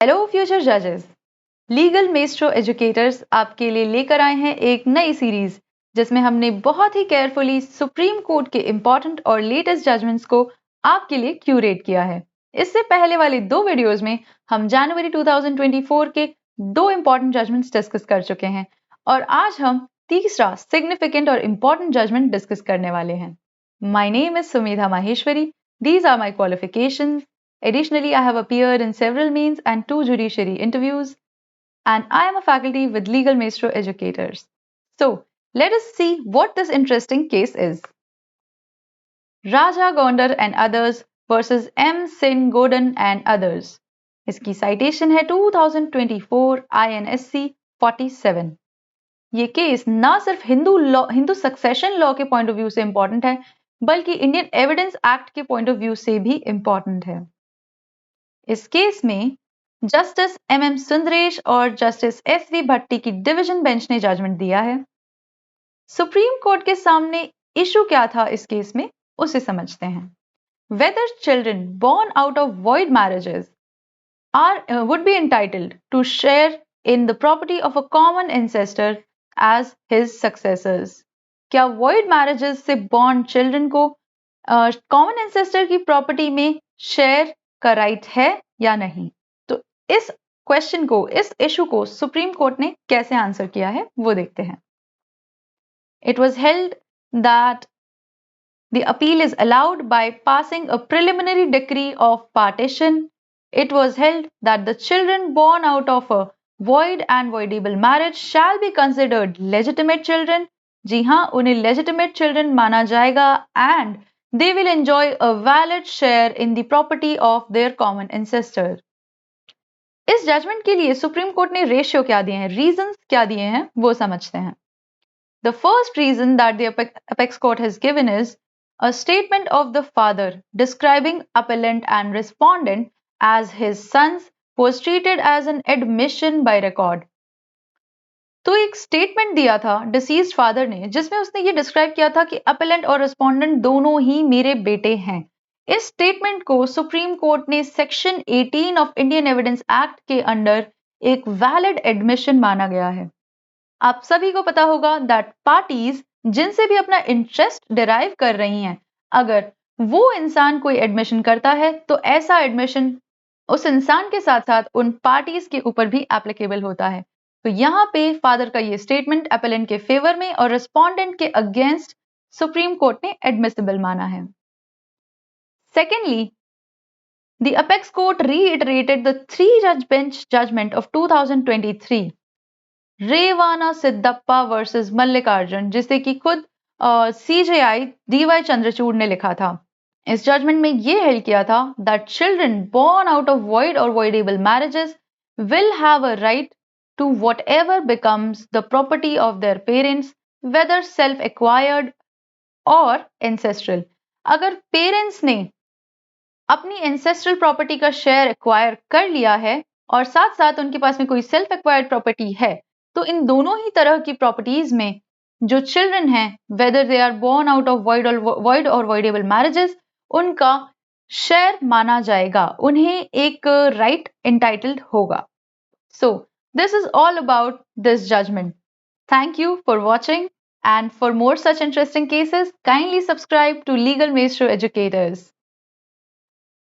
Hello future जजेस, legal maestro educators आपके लिए लेकर आए हैं एक नई सीरीज जिसमें हमने बहुत ही केयरफुली सुप्रीम कोर्ट के इंपॉर्टेंट और लेटेस्ट जजमेंट्स को आपके लिए क्यूरेट किया है। इससे पहले वाले दो वीडियोस में हम जनवरी 2024 के दो इंपॉर्टेंट जजमेंट्स डिस्कस कर चुके हैं और आज हम तीसरा सिग्निफिकेंट और इंपॉर्टेंट जजमेंट डिस्कस करने वाले हैं। My name is Sumedha Maheshwari. These are my qualifications. Additionally, I have appeared in several means and two judiciary interviews, and I am a faculty with Legal Maestro Educators. So, let us see what this interesting case is. Raja Gondar and others versus M. Sin Godin and others. इसकी citation है 2024 INSC 47. ये case ना सिर्फ Hindu succession law के point of view से important है बल्कि Indian evidence act के पॉइंट ऑफ व्यू से भी इंपॉर्टेंट है। इस केस में जस्टिस MM सुंदरेश और जस्टिस SV भट्टी की डिवीजन बेंच ने जजमेंट दिया है। सुप्रीम कोर्ट के सामने इशू क्या था इस केस में, उसे समझते हैं। Whether children born out of void marriages would be entitled to share in the property of a common ancestor as his successors. क्या void marriages से born children को common ancestor की property में share का right है या नहीं? तो इस क्वेश्चन को, इस इशू को सुप्रीम कोर्ट ने कैसे आंसर किया है वो देखते हैं। It was held that the appeal is allowed by passing a preliminary decree of partition. It was held that the children born out of a void and voidable marriage shall be considered legitimate children. जी हाँ, उन्हें legitimate children माना जाएगा and they will enjoy a valid share in the property of their common ancestor. इस judgement के लिए supreme court ने ratio क्या दिए हैं, रीजंस क्या दिए हैं, वो समझते हैं। The first reason that the apex court has given is a statement of the father describing appellant and respondent as his sons was treated as an admission by record. तो एक स्टेटमेंट दिया था डिसीज्ड फादर ने जिसमें उसने ये describe किया था कि appellant और respondent दोनों ही मेरे बेटे हैं। इस स्टेटमेंट को सुप्रीम कोर्ट ने section 18 of Indian evidence act के अंडर एक वैलिड एडमिशन माना गया है। आप सभी को पता होगा दैट पार्टीज जिनसे भी अपना इंटरेस्ट डिराइव कर रही हैं, अगर वो इंसान कोई एडमिशन करता है तो ऐसा एडमिशन उस इंसान के साथ साथ उन पार्टीज के ऊपर भी एप्लीकेबल होता है। तो यहाँ पे फादर का ये स्टेटमेंट एपेलेंट के फेवर में और रिस्पोंडेंट के अगेंस्ट सुप्रीम कोर्ट ने एडमिसिबल माना है। Secondly, the apex court reiterated the three-judge bench judgment of 2023, Revana Siddappa versus Mallikarjun, जिसे कि खुद CJI DY चंद्रचूड़ ने लिखा था। इस जजमेंट में ये हेल्ड किया था that children born out of void or voidable marriages will have a right to whatever becomes the property of their parents, whether self-acquired or ancestral. अगर पेरेंट्स ने अपनी एंसेस्ट्रल प्रॉपर्टी का शेयर एक्वायर कर लिया है और साथ साथ उनके पास में कोई सेल्फ एक्वायर्ड प्रॉपर्टी है, तो इन दोनों ही तरह की प्रॉपर्टीज में जो चिल्ड्रन हैं, whether they are born out of void और वॉइडेबल मैरिजेस, उनका शेयर माना जाएगा, उन्हें एक राइट एंटाइटल्ड होगा। So this is all about this judgment. Thank you for watching, and for more such interesting cases, kindly subscribe to Legal Maestro Educators.